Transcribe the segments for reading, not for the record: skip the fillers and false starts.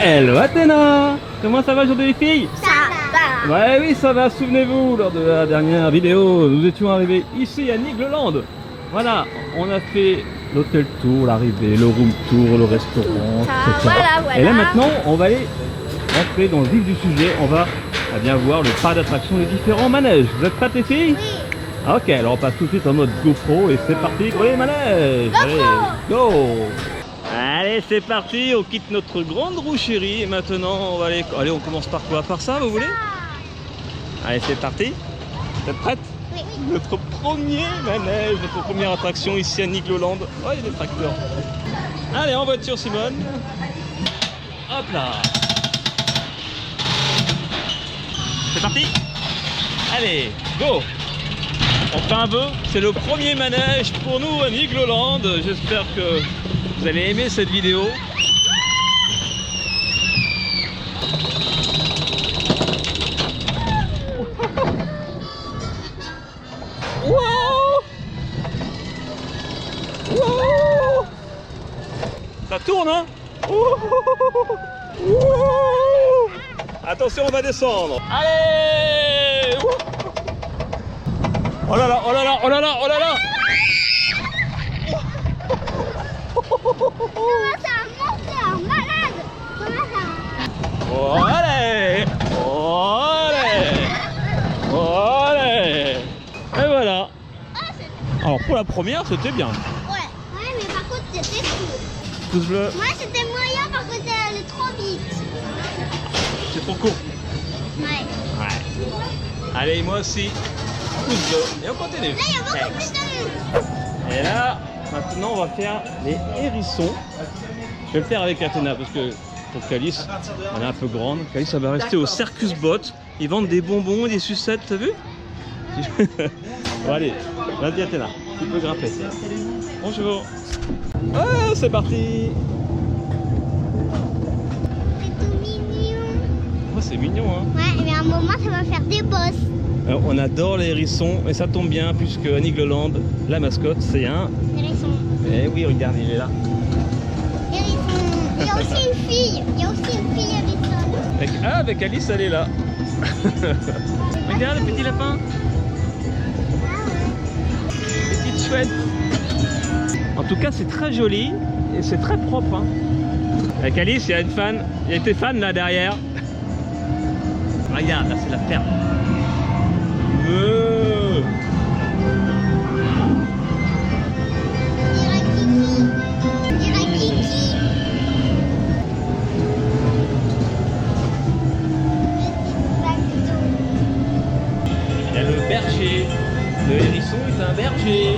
Hello Athéna. Comment ça va aujourd'hui les filles? Ça va. Ouais oui ça va, souvenez-vous, lors de la dernière vidéo, nous étions arrivés ici à Nigloland. Voilà, on a fait l'hôtel tour, l'arrivée, le room tour, le restaurant, etc. Voilà. Et là maintenant, on va aller rentrer dans le vif du sujet, on va bien voir le parc d'attractions des différents manèges. Vous êtes prêtes les filles? Oui. Ok, alors on passe tout de suite en mode GoPro et c'est parti pour les manèges. Allez, go! Allez, c'est parti, on quitte notre grande roue chérie et maintenant on va aller... Allez, on commence par quoi? Par ça, vous voulez? Allez, c'est parti. Vous êtes prêtes? Oui. Notre premier manège, notre première attraction ici à Nigloland. Oh, il y a des tracteurs. Allez, en voiture, Simone. Hop là. C'est parti. Allez, go. On fait un vœu. C'est le premier manège pour nous à Nigloland. J'espère que vous allez aimer cette vidéo. Wow! Wow! Ça tourne, hein? Wow! Attention, on va descendre. Allez! Oh là là, oh là là, oh là là, oh là là! Comment ça monte, c'est un malade. Comment ça? Oh, allez! Oh, allez! Oh, allez! Et voilà! Alors pour la première, c'était bien. Ouais, mais par contre, c'était fou. Pouce bleu, Moi, c'était moyen parce que t'es allé trop vite. c'est trop court. Ouais. Ouais. Allez, moi aussi. Pouce bleu. Et on continue. Là, il y a beaucoup plus de... Et là, maintenant, on va faire les hérissons. Je vais le faire avec Athéna parce que pour Calice, elle est un peu grande. Calice, elle va rester au Circus Bot. Ils vendent des bonbons et des sucettes, t'as vu? Bon, allez, vas-y Athéna, tu peux grimper. Bonjour. Ah, c'est parti. C'est tout mignon. Oh, c'est mignon, hein. Ouais, mais à un moment, ça va faire des bosses. Alors, on adore les hérissons et ça tombe bien puisque à Nigloland, la mascotte, c'est un... Hérisson. Eh oui, regarde, il est là. Hérisson. Il y a aussi une fille. Il y a aussi une fille hérisson. Avec Alice, elle est là. Regarde le petit lapin. Petite chouette. En tout cas, c'est très joli et c'est très propre. Hein. Avec Alice, il y a une fan. Il y a été fan là derrière. Regarde, là, c'est la ferme. Il y a le berger. Le hérisson est un berger.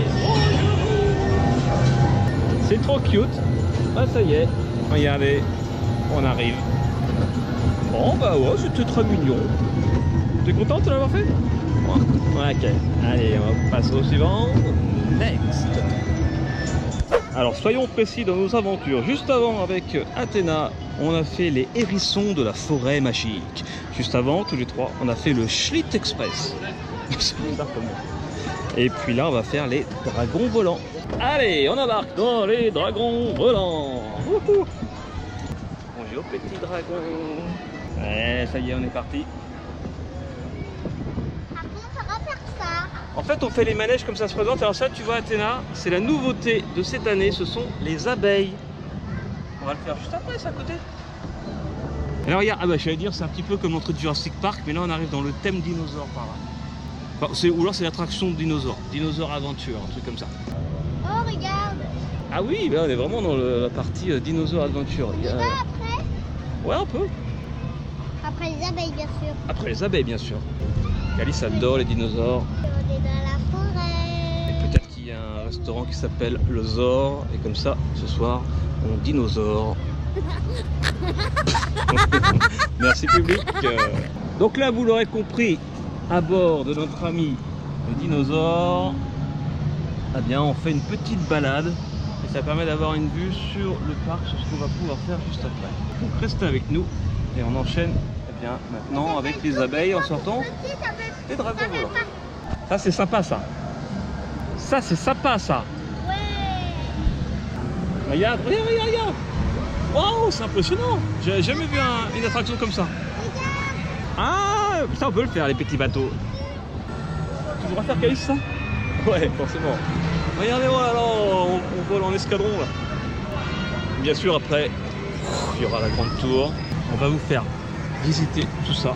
C'est trop cute. Ah, ça y est. Regardez, on arrive. Bon, bah ouais, c'était très mignon. T'es contente de l'avoir fait? Ouais. Ok. Allez, on passe au suivant. Next. Alors, soyons précis dans nos aventures. Juste avant, avec Athéna, on a fait les hérissons de la forêt magique. Juste avant, tous les trois, on a fait le Schlitt Express. C'est bizarre comme ça. Et puis là, on va faire les dragons volants. Allez, on embarque dans les dragons volants. Wouhou. Bonjour, petit dragon. Ouais, ça y est, on est parti. Par contre, ça va faire ça. En fait, on fait les manèges comme ça se présente. Alors ça, tu vois, Athéna, c'est la nouveauté de cette année, ce sont les abeilles. On va le faire juste après, c'est à côté. Alors regarde, ah bah j'allais dire, c'est un petit peu comme l'entrée de Jurassic Park, mais là on arrive dans le thème dinosaure par là. Enfin, ou alors c'est l'attraction de dinosaures, dinosaure aventure, un truc comme ça. Oh, regarde. Ah oui, là on est vraiment dans la partie dinosaure aventure. Tu vas après? Ouais, un peu. Après les abeilles, bien sûr. Après les abeilles, bien sûr. Alice adore les dinosaures. On est dans la forêt. Et peut-être qu'il y a un restaurant qui s'appelle le Zor. Et comme ça, ce soir, on dinosaure. Merci public. Donc là, vous l'aurez compris, à bord de notre ami le dinosaure, eh bien, on fait une petite balade. Et ça permet d'avoir une vue sur le parc, sur ce qu'on va pouvoir faire juste après. Donc restez avec nous et on enchaîne bien maintenant avec les abeilles en sortant des dragons volants. Ça c'est sympa ça. Ça c'est sympa ça. Ouais. Regarde, regarde, regarde, regarde. Waouh, c'est impressionnant. J'avais jamais vu une attraction comme ça. Ah, ça on peut le faire, les petits bateaux. Tu voudras faire Calice ça? Ouais, forcément. Regardez, oh là là, on vole en escadron là. Bien sûr, après, il y aura la grande tour. On va vous faire visiter tout ça.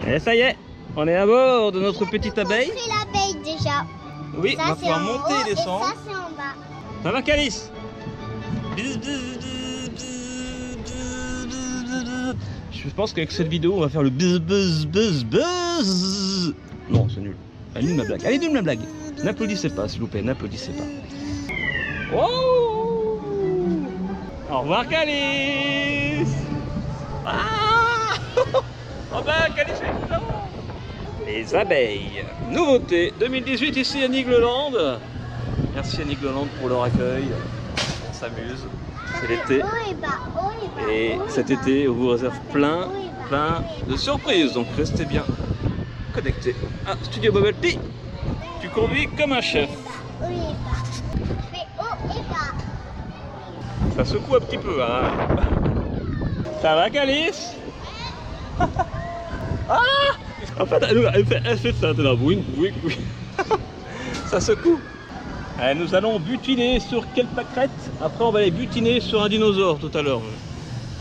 Et ça y est, on est à bord de notre petite abeille. C'est l'abeille déjà. Oui, on va pouvoir monter et descendre. Et ça, c'est en bas. Ça va, Calice? Je pense qu'avec cette vidéo, on va faire le buzz. Non, c'est nul. Elle est nulle ma blague. Elle est nulle ma blague. N'applaudissez pas, s'il vous plaît, n'applaudissez pas. Oh! Au revoir, Calice! Ah! Oh ben, Calice est là! Les abeilles. Nouveauté 2018 ici à Nigloland. Merci à Nigloland pour leur accueil. On s'amuse. C'est l'été. Et cet été, on vous réserve plein de surprises. Donc restez bien connectés à Studio Bubble Tea. Tu conduis comme un chef. Ça secoue un petit peu, hein. Ça va, Calice? Ah! En fait, elle fait ça, là. Oui. Ça secoue. Allez, nous allons butiner sur quelle pâquerette? Après, on va aller butiner sur un dinosaure tout à l'heure.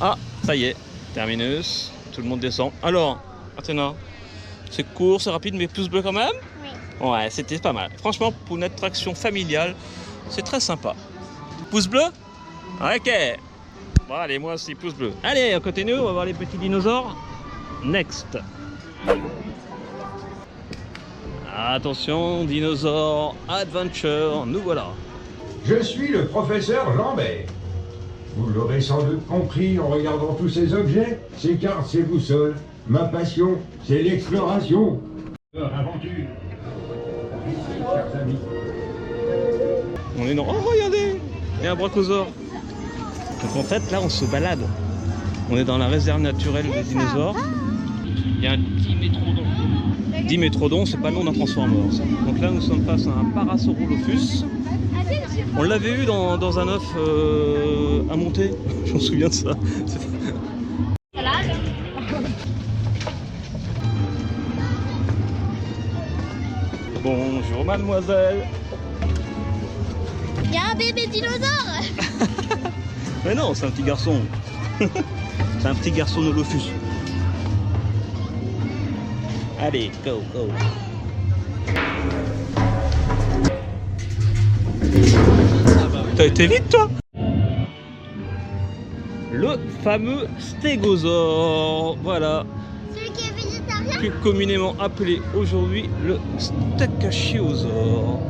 Ah, ça y est, terminus. Tout le monde descend. Alors, Athéna, c'est court, c'est rapide, mais pouce bleu quand même? Oui. Ouais, c'était pas mal. Franchement, pour une attraction familiale, c'est très sympa. Pouce bleu? Ok. Bon, allez, moi aussi, pouce bleu. Allez, à côté de nous, on va voir les petits dinosaures. Next. Attention, dinosaure adventure, nous voilà. Je suis le professeur Lambert. Vous l'aurez sans doute compris en regardant tous ces objets, ces cartes, ces boussoles. Ma passion, c'est l'exploration. Leur aventure. Ici, chers amis. On est dans... Oh, regardez! Il y a un brachiosaure. Donc en fait, là, on se balade. On est dans la réserve naturelle des dinosaures. Il y a un Dimétrodon. Dimétrodon, c'est pas le nom d'un transformer, ça. Donc là, nous sommes face à un Parasaurolophus. On l'avait eu dans un œuf à monter. Je me souviens de ça. Bonjour, mademoiselle. Il y a un bébé dinosaure. Mais non, c'est un petit garçon. C'est un petit garçon Nolophus. Allez, go. T'as été vite, toi? Le fameux stégosaure. Voilà. Celui qui est végétarien. Plus communément appelé aujourd'hui le stégosaure.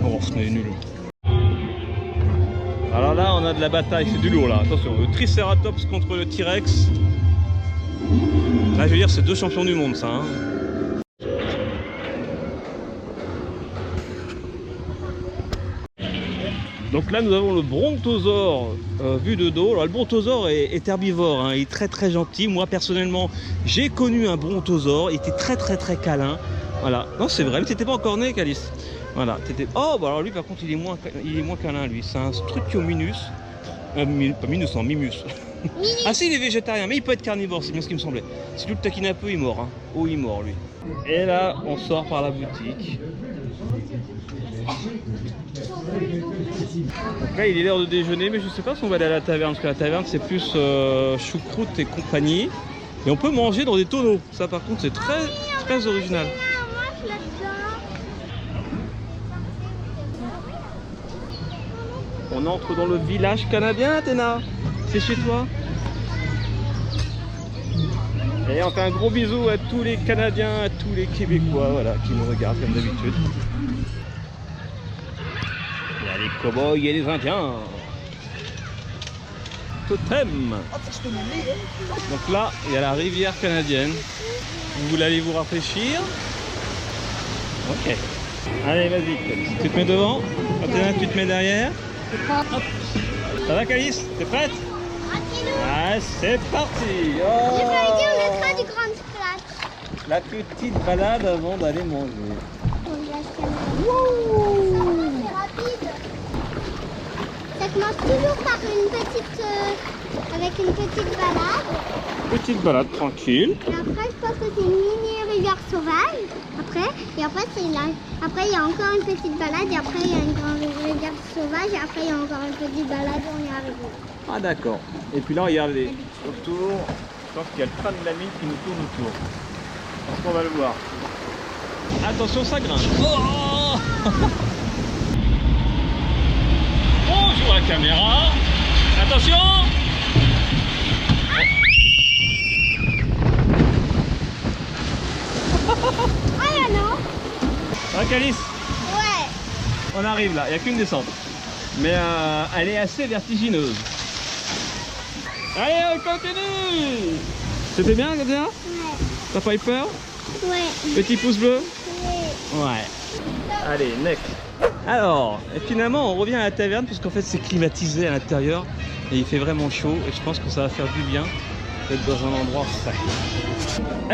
Oh, c'est nul. Alors là, on a de la bataille, c'est du lourd là. Attention, le Triceratops contre le T-Rex. Là, je veux dire, c'est deux champions du monde, ça. Hein. Donc là, nous avons le Brontosaure vu de dos. Alors, le Brontosaure est herbivore, hein. Il est très gentil. Moi, personnellement, j'ai connu un Brontosaure. Il était très câlin. Voilà. Non, c'est vrai, mais t'étais pas encore né, Calice. Voilà. Oh, bah alors lui, par contre, il est moins câlin, lui. C'est un Struthiominus. Pas Minus, non, Mimus. Ah si, il est végétarien, mais il peut être carnivore, c'est bien ce qui me semblait. Si tu le taquines un peu, il mord. Hein. Oh, il mord, lui. Et là, on sort par la boutique. Donc là, il est l'heure de déjeuner, mais je sais pas si on va aller à la taverne, parce que la taverne, c'est plus choucroute et compagnie. Et on peut manger dans des tonneaux. Ça, par contre, c'est très original. On entre dans le village canadien, Athéna. C'est chez toi. Et on fait un gros bisou à tous les Canadiens, à tous les Québécois, voilà, qui nous regardent comme d'habitude. Il y a les cow-boys et les Indiens. Totem. Donc là, il y a la rivière canadienne. Vous voulez aller vous rafraîchir? Ok. Allez, vas-y, tu te mets devant. Athéna, tu te mets derrière. Hop. Ça va, Calice? T'es prête? Ah, c'est parti. Oh. J'ai pas dit, on mettra du grand scratch. La petite balade avant d'aller manger. C'est rapide. Ça commence toujours toujours par avec une petite balade. Petite balade tranquille. Et après, je pense que c'est une mini rivière sauvage. Après, il y a encore une petite balade. Et après, il y a une grande rivière sauvage. Et après, il y a encore une petite balade. On est arrivé. Ah d'accord. Et puis là, regardez, autour, je pense qu'il y a le train de la mine qui nous tourne autour. Est-ce qu'on va le voir? Attention, ça grimpe. Oh bonjour la caméra. Attention. Ah là non. Ah Calice, Ouais. on arrive là, il n'y a qu'une descente. Mais elle est assez vertigineuse. Allez, on continue. C'était bien, Katia? Ouais. T'as pas eu peur? Ouais. Petit pouce bleu? Ouais. Ouais. Allez, next. Alors, et finalement, on revient à la taverne puisqu'en fait c'est climatisé à l'intérieur et il fait vraiment chaud et je pense que ça va faire du bien d'être dans un endroit frais.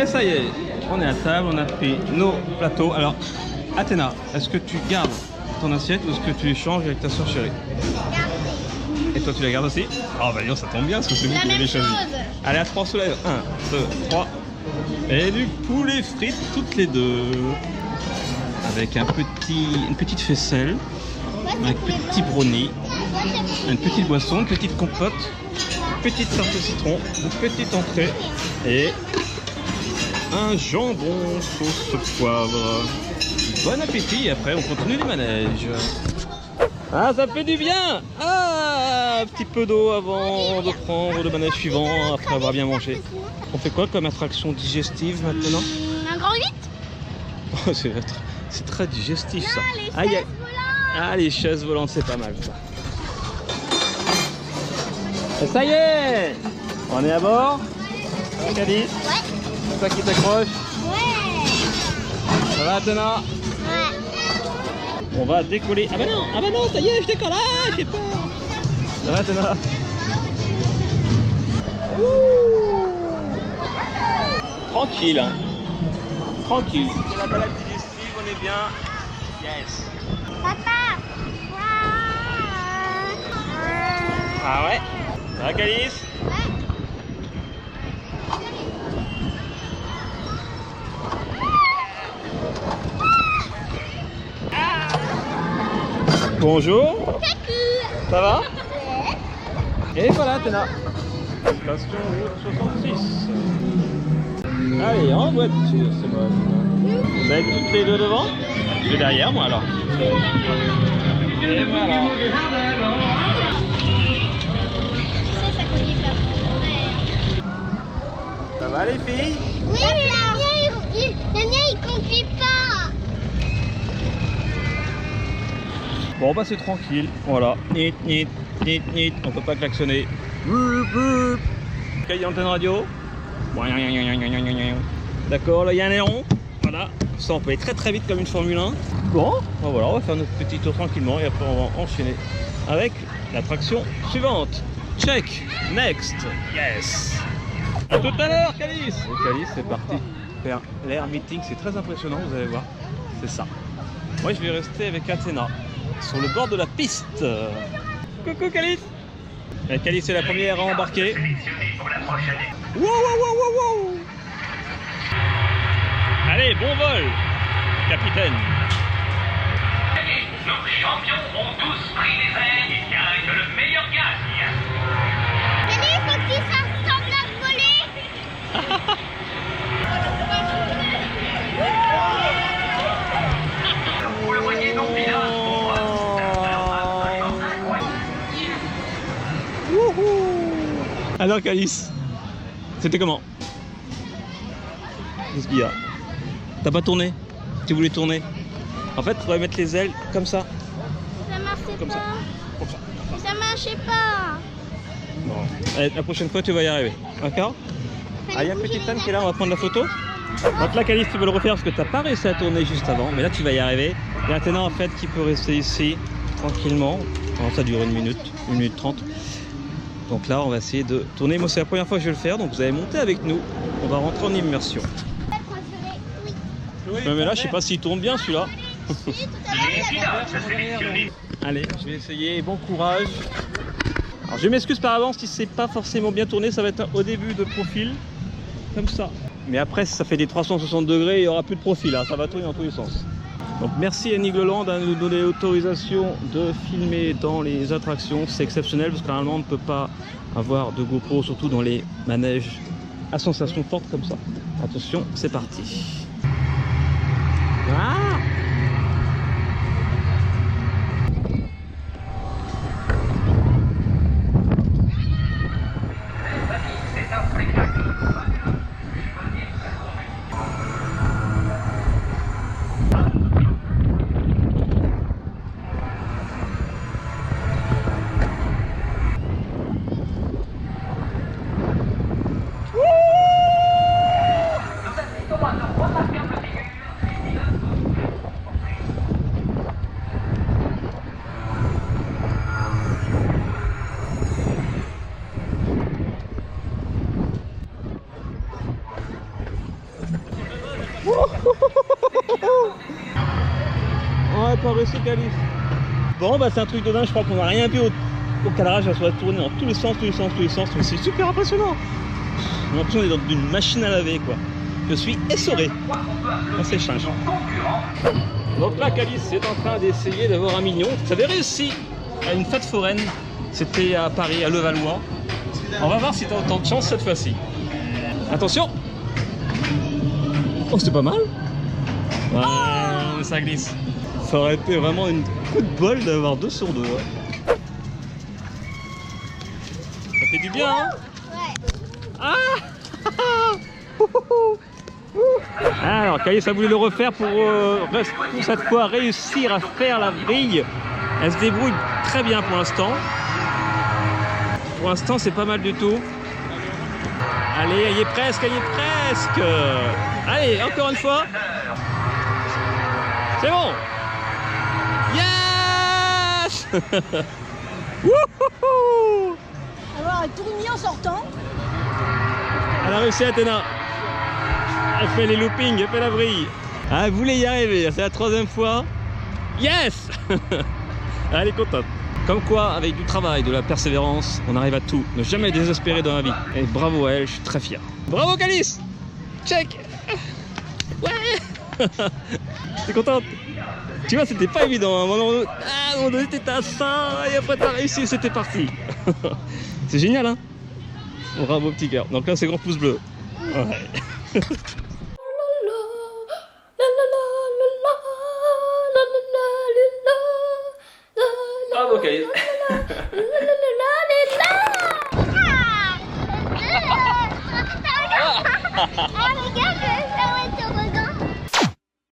Et ça y est, on est à table, on a pris nos plateaux. Alors, Athéna, est-ce que tu gardes ton assiette ou est-ce que tu échanges avec ta soeur chérie? Et toi tu la gardes aussi? Oh bah non, ça tombe bien parce que c'est vous qui l'avez choisi. Allez, à 3 sous la 1, 2, 3. Et du poulet frites toutes les deux. Avec une petite faisselle, avec petit brownie, une petite boisson, une petite compote, une petite tarte au citron, une petite entrée et un jambon sauce poivre. Bon appétit, après on continue les manèges. Ah, ça fait du bien. Ah, un petit peu d'eau avant de prendre le manège suivant, après avoir bien mangé. On fait quoi comme attraction digestive maintenant? Un grand 8. Oh, c'est très digestif ça. Ah, les chaises volantes. Ah, les chaises volantes, c'est pas mal ça. Et ça y est, on est à bord. Calice, Ouais. c'est toi qui t'accroche. Ouais. Ça va, Athéna? Ouais. On va décoller. Ah bah non, ça y est, je décolle. Ah, j'ai peur. Ça va, Athéna? Tranquille, hein. Tranquille. C'est la balade digestive, on est bien. Yes. Papa. Ah ouais? Ça va, Calice? Bonjour. Ça va? Et voilà, Athéna. Station route 66. Allez, en voiture, c'est bon. Vous avez toutes les deux devant? Je vais derrière moi alors. Et voilà. Ça va les filles? Oui, mais le mien, il conduit pas. Bon bah c'est tranquille, voilà. Nit, nit, nit, nit. On peut pas klaxonner. Ok, antenne radio. D'accord, là il y a un aileron. Voilà, ça on peut aller très très vite comme une Formule 1. Bon, ben voilà, on va faire notre petit tour tranquillement et après on va enchaîner avec l'attraction suivante. Check, next, yes. A tout à l'heure, Calice. Et Calice c'est parti faire l'air meeting, c'est très impressionnant, vous allez voir. C'est ça. Moi je vais rester avec Athéna sur le bord de la piste. Coucou Calice. Et Calice est la première à embarquer. Wow, wow, wow, wow, wow. Allez, bon vol, capitaine. Nos champions ont tous pris les airs et bien que le meilleur gagne. Mais il faut qu'il s'assemble à voler. Vous le voyez donc bien. Alors Calice, c'était comment? Qu'est-ce qu'il y a? T'as pas tourné? Tu voulais tourner? En fait, tu vas mettre les ailes comme ça. Ça marchait Comme pas. ça. Comme ça. Ça marchait pas. Bon. Allez, la prochaine fois, tu vas y arriver. D'accord? Ah, il y a un petit Sam qui est là, on va prendre la photo. Donc là, Calice, tu veux le refaire parce que t'as pas réussi à tourner juste avant. Mais là, tu vas y arriver. Il y a un ténor en fait qui peut rester ici tranquillement. Alors, ça dure 1 minute 30. Donc là, on va essayer de tourner. Moi, c'est la première fois que je vais le faire. Donc vous allez monter avec nous. On va rentrer en immersion. Oui. Mais là, je sais pas s'il tourne bien celui-là. Les pilotes sélectionnés. Allez, je vais essayer. Bon courage. Alors je m'excuse par avance si c'est pas forcément bien tourné, ça va être au début de profil, comme ça. Mais après, si ça fait des 360 degrés, il n'y aura plus de profil, hein. Ça va tourner dans tous les sens. Donc merci Annie Gloland de nous donner l'autorisation de filmer dans les attractions. C'est exceptionnel parce que normalement on ne peut pas avoir de GoPro, surtout dans les manèges à sensation forte comme ça. Attention, c'est parti. Ah! On n'a pas réussi Calif. Bon bah c'est un truc de dingue, je crois qu'on n'a rien vu au cadrage, ça soit tourné dans tous les sens, mais c'est super impressionnant. J'ai l'impression d'être dans une machine à laver quoi. Je suis essoré. On s'échange. Donc là Calice est en train d'essayer d'avoir un mignon. Ça avait réussi à une fête foraine. C'était à Paris, à Levallois. On va voir si t'as autant de chance cette fois-ci. Attention. Oh c'était pas mal. Ouais, ça glisse. Ça aurait été vraiment une coup de bol d'avoir 2 sur 2. Ouais. Ça fait du bien hein. Ouais. Ah. Alors Calice a voulu le refaire pour cette fois réussir à faire la vrille. Elle se débrouille très bien pour l'instant. Pour l'instant c'est pas mal du tout. Allez, elle y est presque, Allez, encore une fois. C'est bon. Yes. Wouhou. Alors, elle tourne bien en sortant. Elle a réussi Athéna. Elle fait les loopings, elle fait la vrille. Elle voulait y arriver, c'est la 3e fois. Yes. Elle est contente. Comme quoi, avec du travail, de la persévérance, on arrive à tout. Ne jamais désespérer dans la vie. Et bravo à elle, je suis très fier. Bravo Calice. Check. Ouais. T'es contente? Tu vois, c'était pas évident. À un moment donné, t'étais à ça, et après t'as réussi, c'était parti. C'est génial, hein? Bravo petit cœur. Donc là, c'est grand pouce bleu. Ouais. Bravo Calice. Ah, regarde,